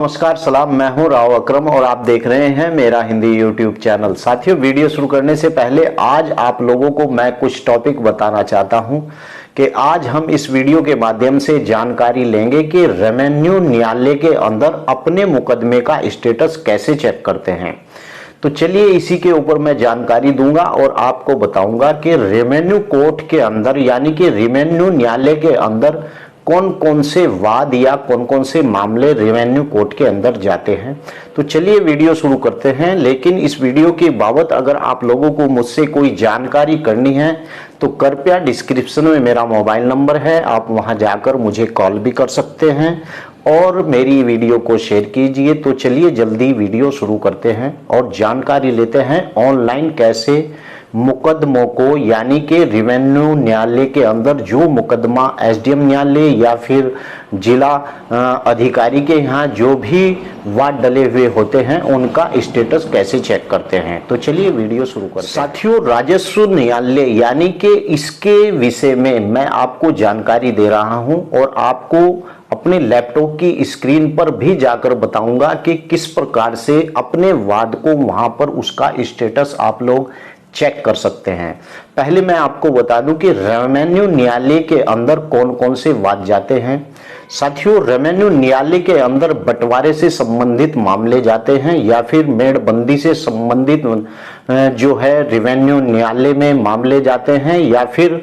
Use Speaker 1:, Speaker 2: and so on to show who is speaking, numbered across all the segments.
Speaker 1: नमस्कार सलाम, मैं हूं राव अकरम और आप देख रहे हैं मेरा हिंदी यूट्यूब चैनल। साथियों, वीडियो शुरू करने से पहले आज आप लोगों को मैं कुछ टॉपिक बताना चाहता हूं कि आज हम इस वीडियो के माध्यम से जानकारी लेंगे कि रेवेन्यू न्यायालय के अंदर अपने मुकदमे का स्टेटस कैसे चेक करते हैं। तो चलिए इसी के ऊपर मैं जानकारी दूंगा और आपको बताऊंगा कि रेवेन्यू कोर्ट के अंदर यानी कि रेवेन्यू न्यायालय के अंदर कौन कौन से वाद या कौन कौन से मामले रेवेन्यू कोर्ट के अंदर जाते हैं। तो चलिए वीडियो शुरू करते हैं। लेकिन इस वीडियो के बाबत अगर आप लोगों को मुझसे कोई जानकारी करनी है तो कृपया डिस्क्रिप्शन में मेरा मोबाइल नंबर है, आप वहां जाकर मुझे कॉल भी कर सकते हैं और मेरी वीडियो को शेयर कीजिए। तो चलिए जल्दी वीडियो शुरू करते हैं और जानकारी लेते हैं ऑनलाइन कैसे मुकदमों को यानी कि रेवेन्यू न्यायालय के अंदर जो मुकदमा एसडीएम न्यायालय या फिर जिला अधिकारी के यहाँ जो भी वाद डले हुए होते हैं उनका स्टेटस कैसे चेक करते हैं। तो चलिए वीडियो शुरू करते हैं। साथियों, राजस्व न्यायालय यानी कि इसके विषय में मैं आपको जानकारी दे रहा हूं और आपको अपने लैपटॉप की स्क्रीन पर भी जाकर बताऊंगा कि किस प्रकार से अपने वाद को वहां पर उसका स्टेटस आप लोग चेक कर सकते हैं। पहले मैं आपको बता दूं कि रेवेन्यू न्यायालय के अंदर कौन कौन से वाद जाते हैं। साथियों, रेवेन्यू न्यायालय के अंदर बंटवारे से संबंधित मामले जाते हैं या फिर मेड़बंदी से संबंधित जो है रेवेन्यू न्यायालय में मामले जाते हैं या फिर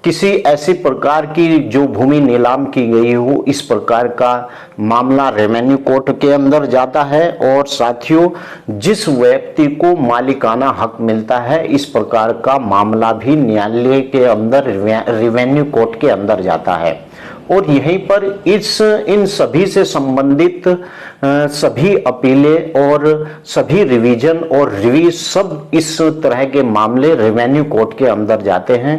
Speaker 1: किसी ऐसी प्रकार की जो भूमि नीलाम की गई हो इस प्रकार का मामला रेवेन्यू कोर्ट के अंदर जाता है। और साथियों, जिस व्यक्ति को मालिकाना हक मिलता है इस प्रकार का मामला भी न्यायालय के अंदर रेवेन्यू कोर्ट के अंदर जाता है। और यहीं पर इन सभी से संबंधित सभी अपीलें और सभी रिवीजन और रिव्यू सब इस तरह के मामले रेवेन्यू कोर्ट के अंदर जाते हैं।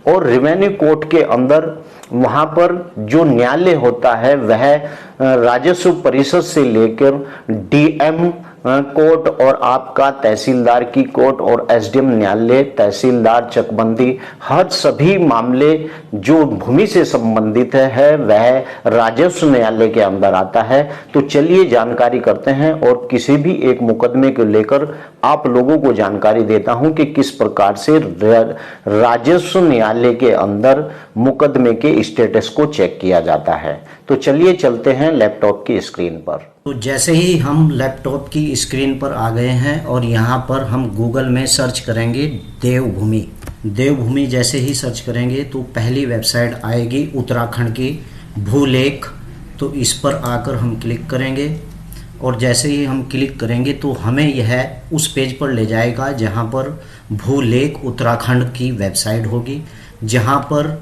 Speaker 1: और रेवेन्यू कोर्ट के अंदर वहां पर जो न्यायालय होता है वह राजस्व परिषद से लेकर डीएम कोर्ट और आपका तहसीलदार की कोर्ट और एसडीएम न्यायालय, तहसीलदार चकबंदी, हर सभी मामले जो भूमि से संबंधित है वह राजस्व न्यायालय के अंदर आता है। तो चलिए जानकारी करते हैं और किसी भी एक मुकदमे को लेकर आप लोगों को जानकारी देता हूं कि किस प्रकार से राजस्व न्यायालय के अंदर मुकदमे के स्टेटस को चेक किया जाता है। तो चलिए चलते हैं लैपटॉप की स्क्रीन पर।
Speaker 2: तो जैसे ही हम लैपटॉप की स्क्रीन पर आ गए हैं और यहाँ पर हम गूगल में सर्च करेंगे देवभूमि जैसे ही सर्च करेंगे तो पहली वेबसाइट आएगी उत्तराखंड की भूलेख। तो इस पर आकर हम क्लिक करेंगे और जैसे ही हम क्लिक करेंगे तो हमें यह उस पेज पर ले जाएगा जहाँ पर भूलेख उत्तराखंड की वेबसाइट होगी, जहाँ पर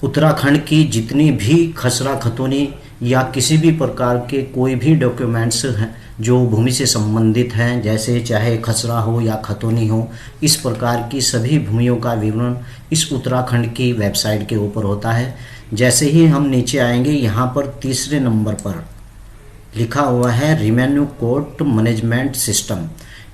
Speaker 2: उत्तराखंड की जितनी भी खसरा खतौनी या किसी भी प्रकार के कोई भी डॉक्यूमेंट्स हैं जो भूमि से संबंधित हैं, जैसे चाहे खसरा हो या खतौनी हो, इस प्रकार की सभी भूमियों का विवरण इस उत्तराखंड की वेबसाइट के ऊपर होता है। जैसे ही हम नीचे आएंगे यहाँ पर तीसरे नंबर पर लिखा हुआ है रेवेन्यू कोर्ट मैनेजमेंट सिस्टम।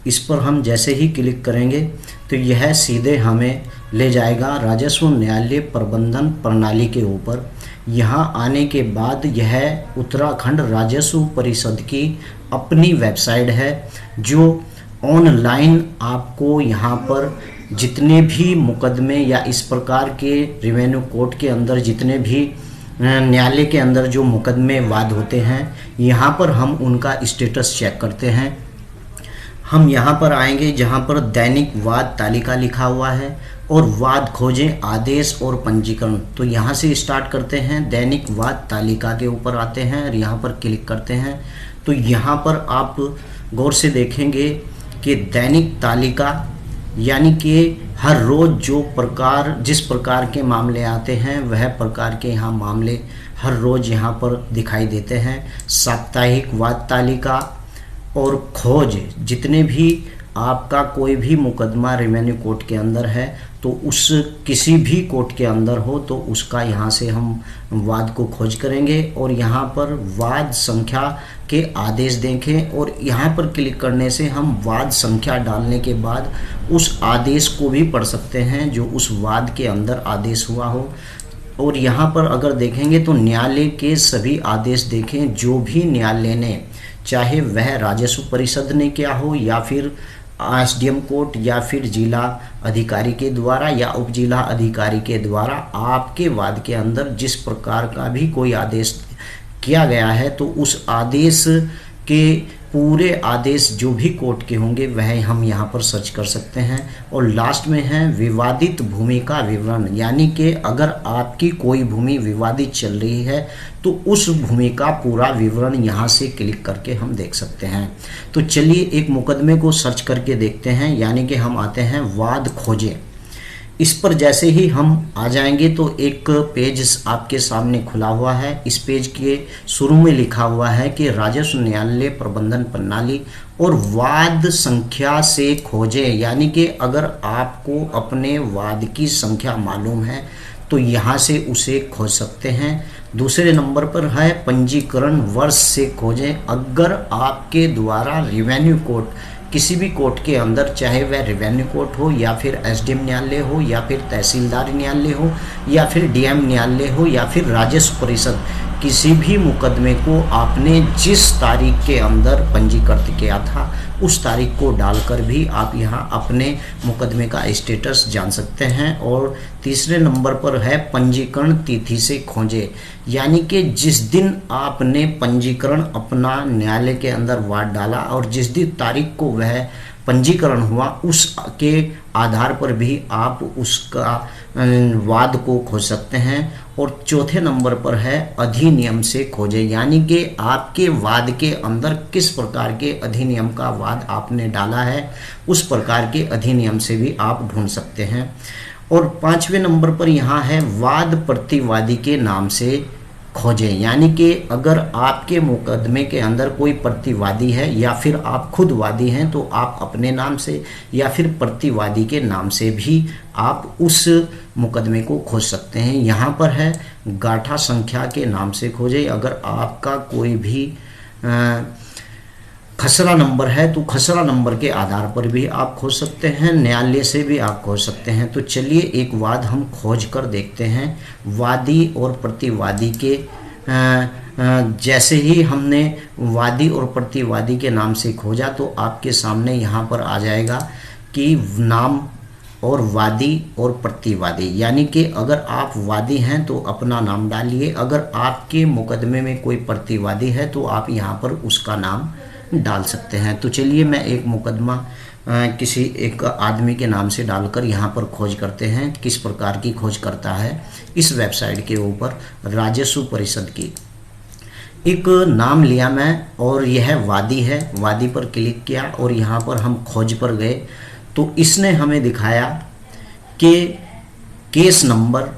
Speaker 2: इस पर हम जैसे ही क्लिक करेंगे तो यह सीधे हमें ले जाएगा राजस्व न्यायालय प्रबंधन प्रणाली के ऊपर। यहाँ आने के बाद यह उत्तराखंड राजस्व परिषद की अपनी वेबसाइट है जो ऑनलाइन आपको यहाँ पर जितने भी मुकदमे या इस प्रकार के रेवेन्यू कोर्ट के अंदर जितने भी न्यायालय के अंदर जो मुकदमे वाद होते हैं यहाँ पर हम उनका स्टेटस चेक करते हैं। हम यहाँ पर आएंगे जहाँ पर दैनिक वाद तालिका लिखा हुआ है और वाद खोजें आदेश और पंजीकरण। तो यहाँ से स्टार्ट करते हैं, दैनिक वाद तालिका के ऊपर आते हैं और यहाँ पर क्लिक करते हैं। तो यहाँ पर आप गौर से देखेंगे कि दैनिक तालिका यानी कि हर रोज़ जिस प्रकार के मामले आते हैं वह प्रकार के यहाँ मामले हर रोज़ यहाँ पर दिखाई देते हैं। साप्ताहिक वाद तालिका और खोज, जितने भी आपका कोई भी मुकदमा रेवेन्यू कोर्ट के अंदर है तो उस किसी भी कोर्ट के अंदर हो तो उसका यहाँ से हम वाद को खोज करेंगे और यहाँ पर वाद संख्या के आदेश देखें और यहाँ पर क्लिक करने से हम वाद संख्या डालने के बाद उस आदेश को भी पढ़ सकते हैं जो उस वाद के अंदर आदेश हुआ हो। और यहाँ पर अगर देखेंगे तो न्यायालय के सभी आदेश देखें, जो भी न्यायालय ने, चाहे वह राजस्व परिषद ने किया हो या फिर एसडीएम कोर्ट या फिर जिला अधिकारी के द्वारा या उप जिला अधिकारी के द्वारा आपके वाद के अंदर जिस प्रकार का भी कोई आदेश किया गया है, तो उस आदेश के पूरे आदेश जो भी कोर्ट के होंगे वह हम यहाँ पर सर्च कर सकते हैं। और लास्ट में है विवादित भूमि का विवरण, यानी कि अगर आपकी कोई भूमि विवादित चल रही है तो उस भूमि का पूरा विवरण यहाँ से क्लिक करके हम देख सकते हैं। तो चलिए एक मुकदमे को सर्च करके देखते हैं, यानी कि हम आते हैं वाद खोजें। इस पर जैसे ही हम आ जाएंगे तो एक पेज आपके सामने खुला हुआ है। इस पेज के शुरू में लिखा हुआ है कि राजस्व न्यायालय प्रबंधन प्रणाली और वाद संख्या से खोजें, यानी कि अगर आपको अपने वाद की संख्या मालूम है तो यहाँ से उसे खोज सकते हैं। दूसरे नंबर पर है पंजीकरण वर्ष से खोजें। अगर आपके द्वारा रेवेन्यू कोर्ट, किसी भी कोर्ट के अंदर, चाहे वह रेवेन्यू कोर्ट हो या फिर एसडीएम न्यायालय हो या फिर तहसीलदार न्यायालय हो या फिर डीएम न्यायालय हो या फिर राजस्व परिषद, किसी भी मुकदमे को आपने जिस तारीख के अंदर पंजीकृत किया था उस तारीख को डालकर भी आप यहाँ अपने मुकदमे का स्टेटस जान सकते हैं। और तीसरे नंबर पर है पंजीकरण तिथि से खोजें, यानी कि जिस दिन आपने पंजीकरण अपना न्यायालय के अंदर वाद डाला और जिस दिन तारीख को वह पंजीकरण हुआ उसके आधार पर भी आप उसका वाद को खोज सकते हैं। और चौथे नंबर पर है अधिनियम से खोजें, यानी कि आपके वाद के अंदर किस प्रकार के अधिनियम का वाद आपने डाला है उस प्रकार के अधिनियम से भी आप ढूंढ सकते हैं। और पांचवें नंबर पर यहाँ है वाद प्रतिवादी के नाम से खोजें, यानी कि अगर आपके मुकदमे के अंदर कोई प्रतिवादी है या फिर आप खुद वादी हैं तो आप अपने नाम से या फिर प्रतिवादी के नाम से भी आप उस मुकदमे को खोज सकते हैं। यहाँ पर है गाठा संख्या के नाम से खोजें। अगर आपका कोई भी खसरा नंबर है तो खसरा नंबर के आधार पर भी आप खोज सकते हैं, न्यायालय से भी आप खोज सकते हैं। तो चलिए एक वाद हम खोज कर देखते हैं। वादी और प्रतिवादी के जैसे ही हमने वादी और प्रतिवादी के नाम से खोजा तो आपके सामने यहाँ पर आ जाएगा कि नाम और वादी और प्रतिवादी, यानी कि अगर आप वादी हैं तो अपना नाम डालिए, अगर आपके मुकदमे में कोई प्रतिवादी है तो आप यहाँ पर उसका नाम डाल सकते हैं। तो चलिए मैं एक मुकदमा किसी एक आदमी के नाम से डालकर यहाँ पर खोज करते हैं। किस प्रकार की खोज करता है इस वेबसाइट के ऊपर राजस्व परिषद की। एक नाम लिया मैं और यह वादी है, वादी पर क्लिक किया और यहाँ पर हम खोज पर गए तो इसने हमें दिखाया कि केस नंबर,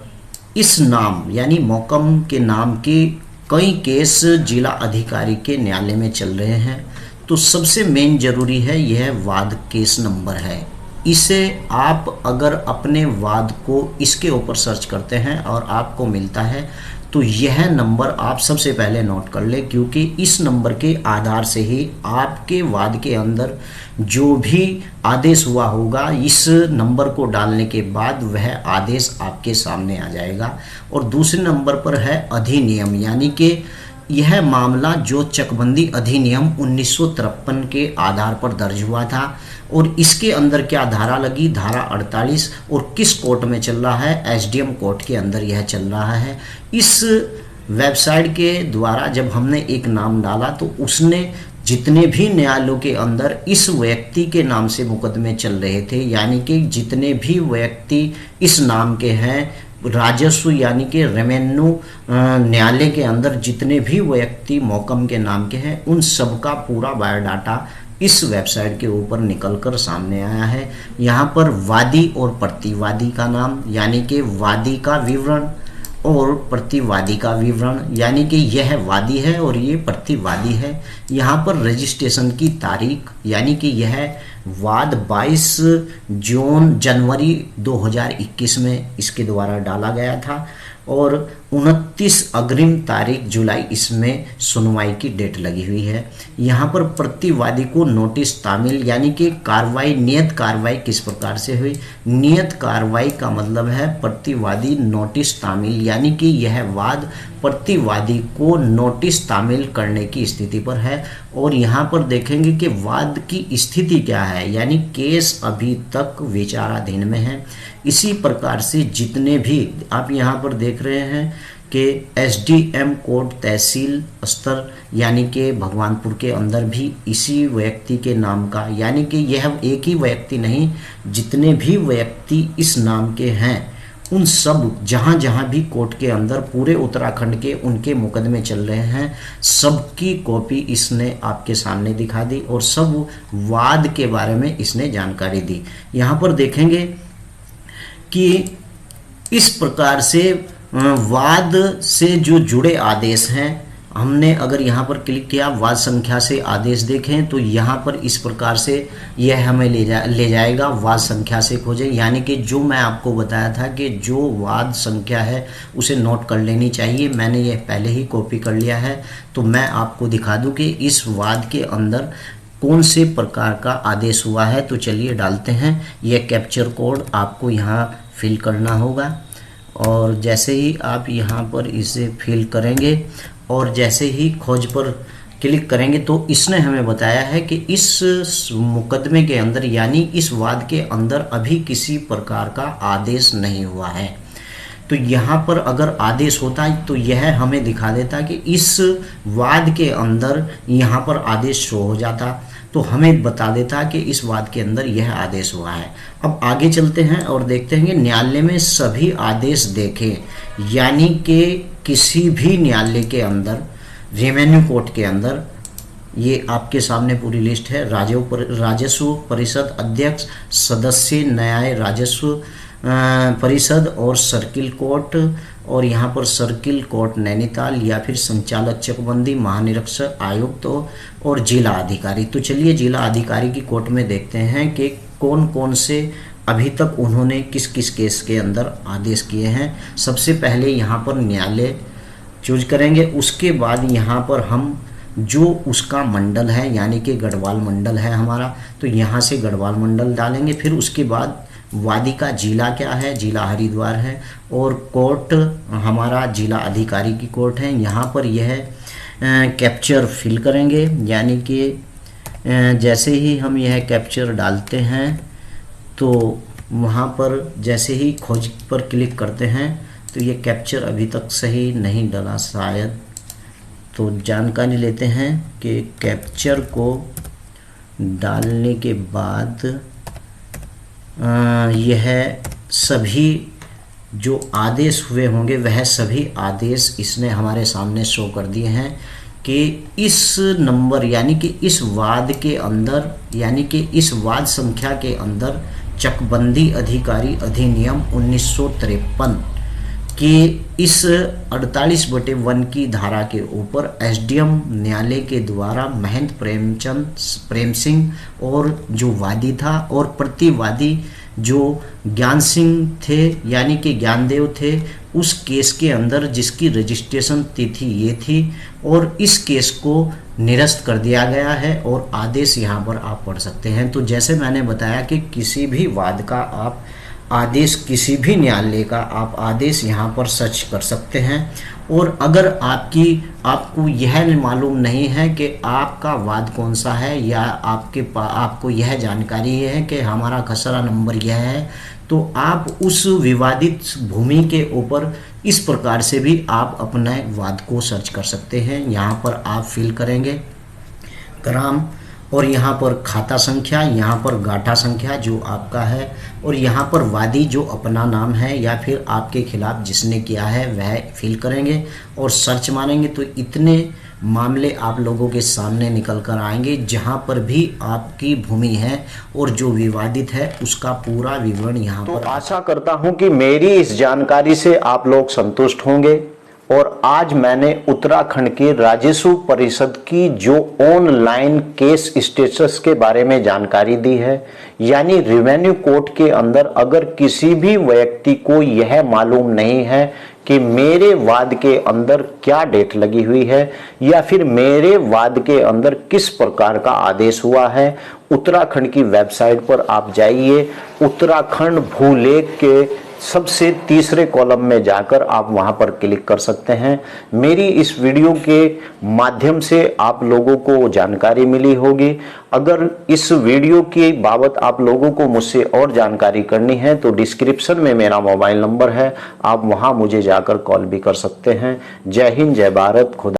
Speaker 2: इस नाम यानी मोहकम के नाम के कई केस जिला अधिकारी के न्यायालय में चल रहे हैं। तो सबसे मेन जरूरी है यह वाद केस नंबर है। इसे आप अगर अपने वाद को इसके ऊपर सर्च करते हैं और आपको मिलता है तो यह नंबर आप सबसे पहले नोट कर ले, क्योंकि इस नंबर के आधार से ही आपके वाद के अंदर जो भी आदेश हुआ होगा इस नंबर को डालने के बाद वह आदेश आपके सामने आ जाएगा। और दूसरे नंबर पर है अधिनियम, यानी कि यह मामला जो चकबंदी अधिनियम 1953 के आधार पर दर्ज हुआ था और इसके अंदर क्या धारा लगी, धारा 48, और किस कोर्ट में चल रहा है, एसडीएम कोर्ट के अंदर यह चल रहा है। इस वेबसाइट के द्वारा जब हमने एक नाम डाला तो उसने जितने भी न्यायालयों के अंदर इस व्यक्ति के नाम से मुकदमे चल रहे थे, यानी कि जितने भी व्यक्ति इस नाम के हैं, राजस्व यानी कि रेवेन्यू न्यायालय के अंदर जितने भी व्यक्ति मोहकम के नाम के हैं उन सबका पूरा बायोडाटा इस वेबसाइट के ऊपर निकलकर सामने आया है। यहाँ पर वादी और प्रतिवादी का नाम, यानी कि वादी का विवरण और प्रतिवादी का विवरण, यानी कि यह वादी है और ये प्रतिवादी है। यहाँ पर रजिस्ट्रेशन की तारीख, यानी कि यह वाद 22 जनवरी 2021 में इसके द्वारा डाला गया था। और 29 अग्रिम तारीख जुलाई इसमें सुनवाई की डेट लगी हुई है। यहाँ पर प्रतिवादी को नोटिस तामील यानी कि कार्रवाई, नियत कार्रवाई किस प्रकार से हुई। नियत कार्रवाई का मतलब है प्रतिवादी नोटिस तामील यानी कि यह वाद प्रतिवादी को नोटिस तामील करने की स्थिति पर है। और यहाँ पर देखेंगे कि वाद की स्थिति क्या है, यानी केस अभी तक विचाराधीन में है। इसी प्रकार से जितने भी आप यहाँ पर देख रहे हैं कि एसडीएम कोर्ट तहसील स्तर यानी कि भगवानपुर के अंदर भी इसी व्यक्ति के नाम का, यानी कि यह एक ही व्यक्ति नहीं, जितने भी व्यक्ति इस नाम के हैं उन सब जहाँ जहाँ भी कोर्ट के अंदर पूरे उत्तराखंड के उनके मुकदमे चल रहे हैं, सबकी कॉपी इसने आपके सामने दिखा दी और सब वाद के बारे में इसने जानकारी दी। यहाँ पर देखेंगे कि इस प्रकार से वाद से जो जुड़े आदेश हैं, हमने अगर यहाँ पर क्लिक किया वाद संख्या से आदेश देखें तो यहाँ पर इस प्रकार से यह हमें ले जाएगा वाद संख्या से खोजें, यानी कि जो मैं आपको बताया था कि जो वाद संख्या है उसे नोट कर लेनी चाहिए। मैंने यह पहले ही कॉपी कर लिया है, तो मैं आपको दिखा दूं कि इस वाद के अंदर कौन से प्रकार का आदेश हुआ है। तो चलिए डालते हैं। यह कैप्चर कोड आपको यहाँ फिल करना होगा और जैसे ही आप यहाँ पर इसे फिल करेंगे और जैसे ही खोज पर क्लिक करेंगे तो इसने हमें बताया है कि इस मुकदमे के अंदर यानी इस वाद के अंदर अभी किसी प्रकार का आदेश नहीं हुआ है। तो यहाँ पर अगर आदेश होता है तो यह हमें दिखा देता कि इस वाद के अंदर यहाँ पर आदेश शो हो जाता, तो हमें बता देता कि इस वाद के अंदर यह आदेश हुआ है। अब आगे चलते हैं और देखते हैं कि न्यायालय में सभी आदेश देखें, यानी कि किसी भी न्यायालय के अंदर, रेवेन्यू कोर्ट के अंदर, ये आपके सामने पूरी लिस्ट है। राजस्व परिषद अध्यक्ष, सदस्य न्याय राजस्व परिषद और सर्किल कोर्ट, और यहाँ पर सर्किल कोर्ट नैनीताल या फिर संचालक चकबंदी, महानिरीक्षक, आयुक्त और जिला अधिकारी। तो चलिए जिला अधिकारी की कोर्ट में देखते हैं कि कौन कौन से अभी तक उन्होंने किस किस केस के अंदर आदेश किए हैं। सबसे पहले यहाँ पर न्यायालय चूज करेंगे, उसके बाद यहाँ पर हम जो उसका मंडल है यानी कि गढ़वाल मंडल है हमारा, तो यहाँ से गढ़वाल मंडल डालेंगे। फिर उसके बाद वादी का जिला क्या है, जिला हरिद्वार है, और कोर्ट हमारा जिला अधिकारी की कोर्ट है। यहाँ पर यह कैप्चर फिल करेंगे, यानी कि जैसे ही हम यह कैप्चर डालते हैं तो वहाँ पर जैसे ही खोज पर क्लिक करते हैं तो ये कैप्चर अभी तक सही नहीं डला शायद, तो जानकारी लेते हैं कि कैप्चर को डालने के बाद यह सभी जो आदेश हुए होंगे वह सभी आदेश इसने हमारे सामने शो कर दिए हैं कि इस नंबर यानी कि इस वाद के अंदर यानी कि इस वाद संख्या के अंदर चकबंदी अधिकारी अधिनियम 1953 कि इस 48/1 की धारा के ऊपर एसडीएम न्यायालय के द्वारा महेंद्र प्रेम सिंह और जो वादी था और प्रतिवादी जो ज्ञान सिंह थे यानी कि ज्ञानदेव थे, उस केस के अंदर जिसकी रजिस्ट्रेशन तिथि ये थी, और इस केस को निरस्त कर दिया गया है और आदेश यहाँ पर आप पढ़ सकते हैं। तो जैसे मैंने बताया कि किसी भी वाद का आप आदेश, किसी भी न्यायालय का आप आदेश यहाँ पर सर्च कर सकते हैं। और अगर आपको यह मालूम नहीं है कि आपका वाद कौन सा है या आपको यह जानकारी है कि हमारा खसरा नंबर यह है, तो आप उस विवादित भूमि के ऊपर इस प्रकार से भी आप अपने वाद को सर्च कर सकते हैं। यहाँ पर आप फिल करेंगे ग्राम और यहाँ पर खाता संख्या, यहाँ पर गाठा संख्या जो आपका है, और यहाँ पर वादी जो अपना नाम है या फिर आपके खिलाफ जिसने किया है वह फिल करेंगे और सर्च मारेंगे। तो इतने मामले आप लोगों के सामने निकल कर आएंगे जहाँ पर भी आपकी भूमि है और जो विवादित है उसका पूरा विवरण यहाँ पर।
Speaker 1: आशा करता हूँ कि मेरी इस जानकारी से आप लोग संतुष्ट होंगे। और आज मैंने उत्तराखंड के राजस्व परिषद की जो ऑनलाइन केस स्टेटस के बारे में जानकारी दी है, यानी रेवेन्यू कोर्ट के अंदर अगर किसी भी व्यक्ति को यह मालूम नहीं है कि मेरे वाद के अंदर क्या डेट लगी हुई है या फिर मेरे वाद के अंदर किस प्रकार का आदेश हुआ है। उत्तराखंड की वेबसाइट पर आप जाइए, उत्तराखंड भूलेख के सबसे तीसरे कॉलम में जाकर आप वहां पर क्लिक कर सकते हैं। मेरी इस वीडियो के माध्यम से आप लोगों को जानकारी मिली होगी। अगर इस वीडियो की बाबत आप लोगों को मुझसे और जानकारी करनी है तो डिस्क्रिप्शन में मेरा मोबाइल नंबर है, आप वहां मुझे जाकर कॉल भी कर सकते हैं। जय हिंद, जय भारत, खुदा।